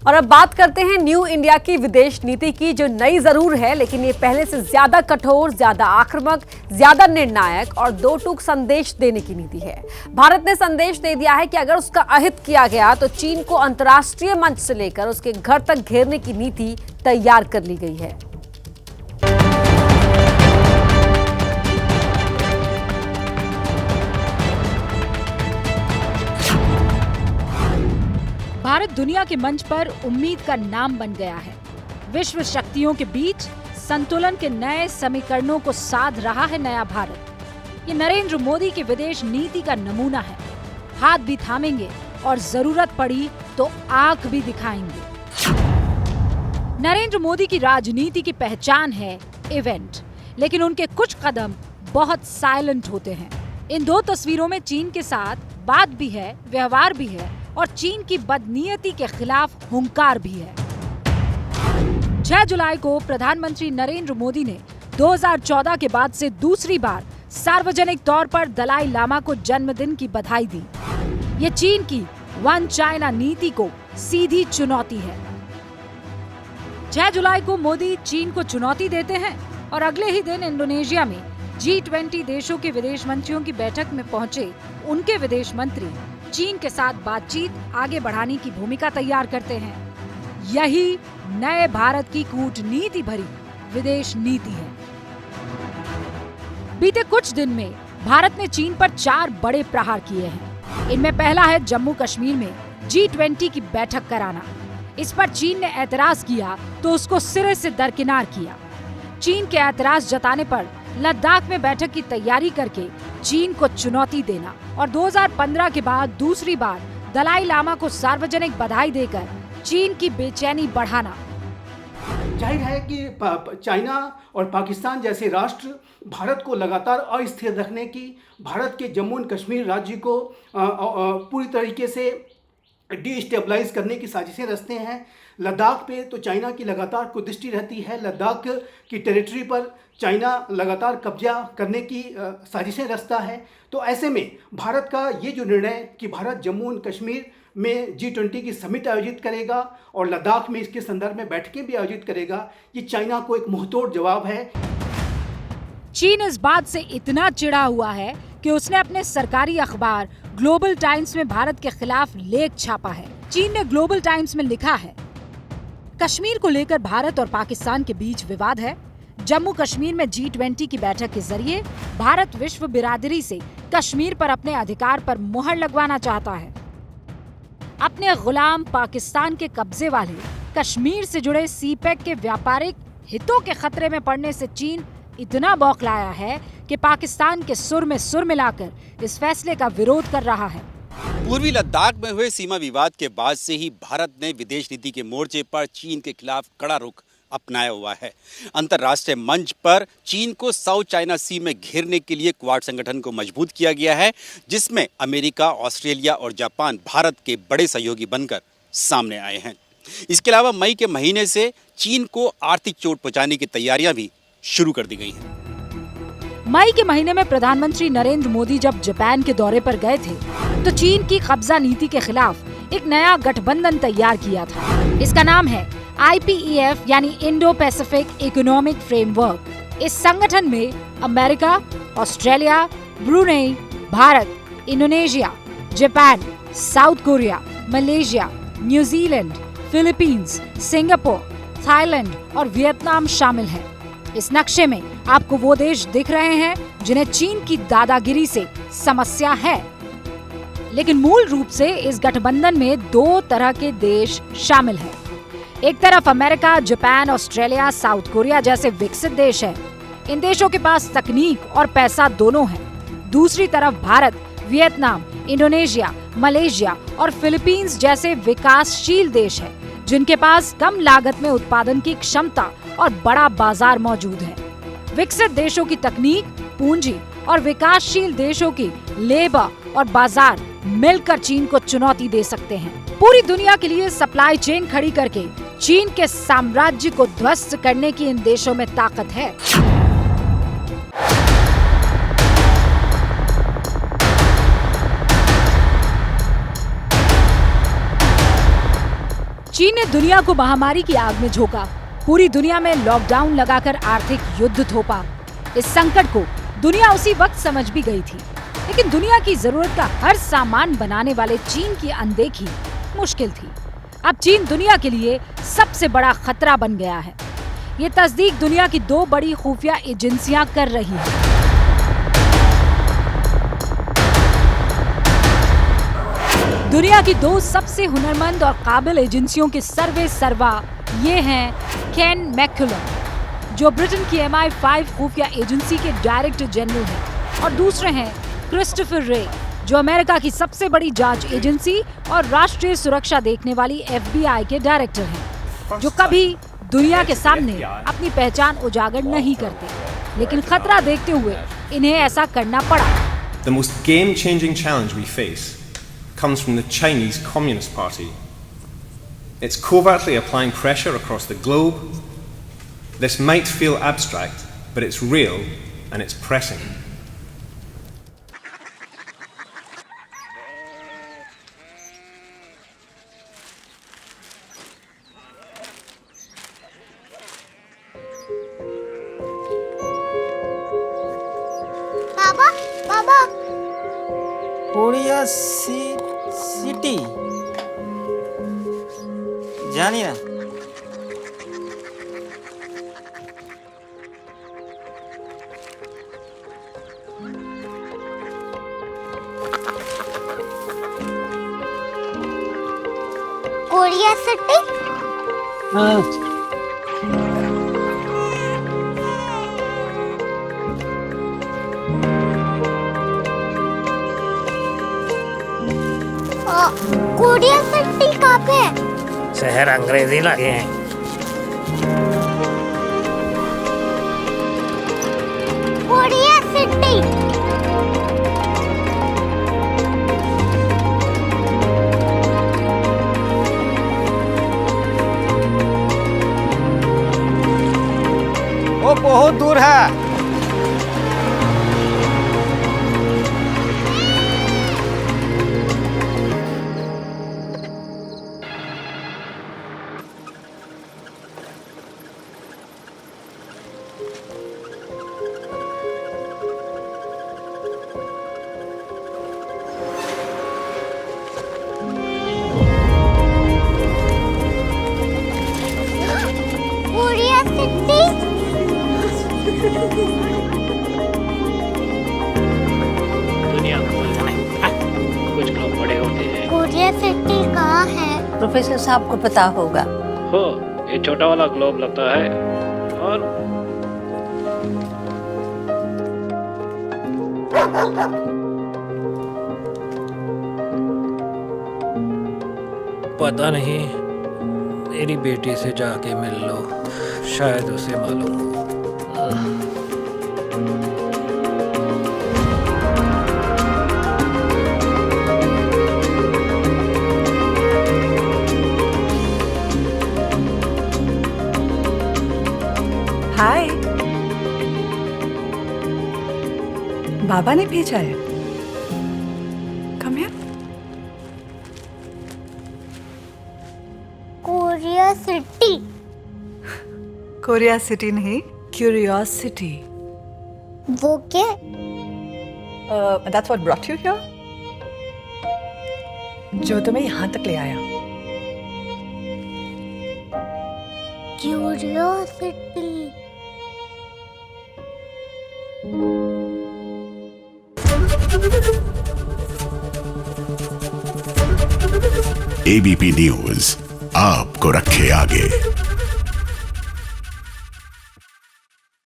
और अब बात करते हैं न्यू इंडिया की विदेश नीति की, जो नई जरूर है लेकिन ये पहले से ज्यादा कठोर, ज्यादा आक्रामक, ज्यादा निर्णायक और दो टूक संदेश देने की नीति है। भारत ने संदेश दे दिया है कि अगर उसका अहित किया गया तो चीन को अंतर्राष्ट्रीय मंच से लेकर उसके घर तक घेरने की नीति तैयार कर ली गई है। भारत दुनिया के मंच पर उम्मीद का नाम बन गया है। विश्व शक्तियों के बीच संतुलन के नए समीकरणों को साध रहा है नया भारत। ये नरेंद्र मोदी की विदेश नीति का नमूना है। हाथ भी थामेंगे और जरूरत पड़ी तो आंख भी दिखाएंगे। नरेंद्र मोदी की राजनीति की पहचान है इवेंट, लेकिन उनके कुछ कदम बहुत साइलेंट होते हैं। इन दो तस्वीरों में चीन के साथ बात भी है, व्यवहार भी है और चीन की बदनीयती के खिलाफ हुंकार भी है। 6 जुलाई को प्रधानमंत्री नरेंद्र मोदी ने 2014 के बाद से दूसरी बार सार्वजनिक तौर पर दलाई लामा को जन्मदिन की बधाई दी। ये चीन की वन चाइना नीति को सीधी चुनौती है। 6 जुलाई को मोदी चीन को चुनौती देते हैं और अगले ही दिन इंडोनेशिया में G20 देशों के विदेश मंत्रियों की बैठक में पहुंचे उनके विदेश मंत्री चीन के साथ बातचीत आगे बढ़ाने की भूमिका तैयार करते हैं। यही नए भारत की कूटनीति भरी विदेश नीति है। बीते कुछ दिन में भारत ने चीन पर 4 बड़े प्रहार किए हैं। इनमें पहला है जम्मू कश्मीर में G20 की बैठक कराना। इस पर चीन ने ऐतराज किया तो उसको सिरे से दरकिनार किया। चीन के ऐतराज जताने पर लद्दाख में बैठक की तैयारी करके चीन को चुनौती देना और 2015 के बाद दूसरी बार दलाई लामा को सार्वजनिक बधाई देकर चीन की बेचैनी बढ़ाना। जाहिर है कि चाइना और पाकिस्तान जैसे राष्ट्र भारत को लगातार अस्थिर रखने की, भारत के जम्मू एंड कश्मीर राज्य को पूरी तरीके से डिस्टेबलाइज करने की साजिशें रचते हैं। लद्दाख पे तो चाइना की लगातार कुदृष्टि रहती है। लद्दाख की टेरिटरी पर चाइना लगातार कब्जा करने की साजिशें रचता है। तो ऐसे में भारत का ये जो निर्णय कि भारत जम्मू एंड कश्मीर में G20 की समिट आयोजित करेगा और लद्दाख में इसके संदर्भ में बैठकें भी आयोजित करेगा, ये चाइना को एक मुंहतोड़ जवाब है। चीन इस बात से इतना चिढ़ा हुआ है कि उसने अपने सरकारी अखबार ग्लोबल टाइम्स में भारत के खिलाफ लेख छापा है। चीन ने ग्लोबल टाइम्स में लिखा है, कश्मीर को लेकर भारत और पाकिस्तान के बीच विवाद है। जम्मू कश्मीर में G20 की बैठक के जरिए भारत विश्व बिरादरी से कश्मीर पर अपने अधिकार पर मुहर लगवाना चाहता है। अपने गुलाम पाकिस्तान के कब्जे वाले कश्मीर से जुड़े सीपेक के व्यापारिक हितों के खतरे में पड़ने से चीन इतना बौखलाया है कि पाकिस्तान के सुर में सुर मिलाकर इस फैसले का विरोध कर रहा है। पूर्वी लद्दाख में हुए सीमा विवाद के बाद से ही भारत ने विदेश नीति के मोर्चे पर चीन के खिलाफ कड़ा रुख अपनाया हुआ है। अंतर्राष्ट्रीय मंच पर चीन को साउथ चाइना सी में घेरने के लिए क्वाड संगठन को मजबूत किया गया है, जिसमें अमेरिका, ऑस्ट्रेलिया और जापान भारत के बड़े सहयोगी बनकर सामने आए हैं। इसके अलावा मई के महीने से चीन को आर्थिक चोट पहुंचाने की तैयारियां भी शुरू कर दी गई हैं। मई के महीने में प्रधानमंत्री नरेंद्र मोदी जब जापान के दौरे पर गए थे तो चीन की कब्जा नीति के खिलाफ एक नया गठबंधन तैयार किया था। इसका नाम है IPEF यानी इंडो पैसिफिक इकोनॉमिक फ्रेमवर्क। इस संगठन में America, Australia, Brunei, Bharat, Indonesia, Japan, south Korea, Malaysia, New Zealand, Philippines, Singapore, Thailand और वियतनाम शामिल हैं। इस नक्शे में आपको वो देश दिख रहे हैं जिन्हें चीन की दादागिरी से समस्या है। लेकिन मूल रूप से इस गठबंधन में 2 तरह के देश शामिल हैं। एक तरफ America, Japan, Australia, south Korea जैसे विकसित देश हैं। इन देशों के पास तकनीक और पैसा दोनों है। दूसरी तरफ भारत, वियतनाम, इंडोनेशिया, मलेशिया और फिलीपींस जैसे विकासशील देश हैं, जिनके पास कम लागत में उत्पादन की क्षमता और बड़ा बाजार मौजूद है। विकसित देशों की तकनीक, पूंजी और विकासशील देशों की लेबर और बाजार मिलकर चीन को चुनौती दे सकते हैं। पूरी दुनिया के लिए सप्लाई चेन खड़ी करके चीन के साम्राज्य को ध्वस्त करने की इन देशों में ताकत है। चीन ने दुनिया को महामारी की आग में झोंका, पूरी दुनिया में लॉकडाउन लगाकर आर्थिक युद्ध थोपा। इस संकट को दुनिया उसी वक्त समझ भी गई थी, लेकिन दुनिया की जरूरत का हर सामान बनाने वाले चीन की अनदेखी मुश्किल थी। अब चीन दुनिया के लिए सबसे बड़ा खतरा बन गया है। ये तस्दीक दुनिया की 2 बड़ी खुफिया एजेंसियां कर रही हैं। दुनिया की 2 सबसे हुनरमंद और काबिल एजेंसियों के सर्वे सर्वा ये हैं केन मैककुलम, जो ब्रिटेन की MI5 खुफिया एजेंसी के डायरेक्टर जनरल हैं, और दूसरे हैं क्रिस्टोफर रे, जो अमेरिका की सबसे बड़ी जांच एजेंसी और राष्ट्रीय सुरक्षा देखने वाली FBI के डायरेक्टर हैं, जो कभी दुनिया के सामने अपनी पहचान उजागर नहीं करते, लेकिन खतरा देखते हुए इन्हें ऐसा करना पड़ा। The most game-changing challenge we face comes from the Chinese Communist Party. It's covertly applying pressure across the globe. This might feel abstract, but it's real and it's pressing. Baba Korea city जानी ना। Korea city? Korea city कहाँ पे है? शहर अंग्रेजी लगे हैं। Korea city. वो बहुत दूर है। Korea city? दुनिया को नहीं, कुछ लोग बड़े होते हैं। कोरिया सिटी कहाँ है? प्रोफेसर साहब को पता होगा। हो, ये छोटा वाला ग्लोब लगता है और पता नहीं, मेरी बेटी से जाके मिल लो, शायद उसे मालूम हो। हाय, बाबा ने भेजा है। Come here. Korea city? Korea city नहीं, क्यूरियोसिटी। वो क्या? That's what brought you here? जो तुम्हें यहाँ तक ले आया। क्यूरियोसिटी। ABP न्यूज आपको रखे आगे।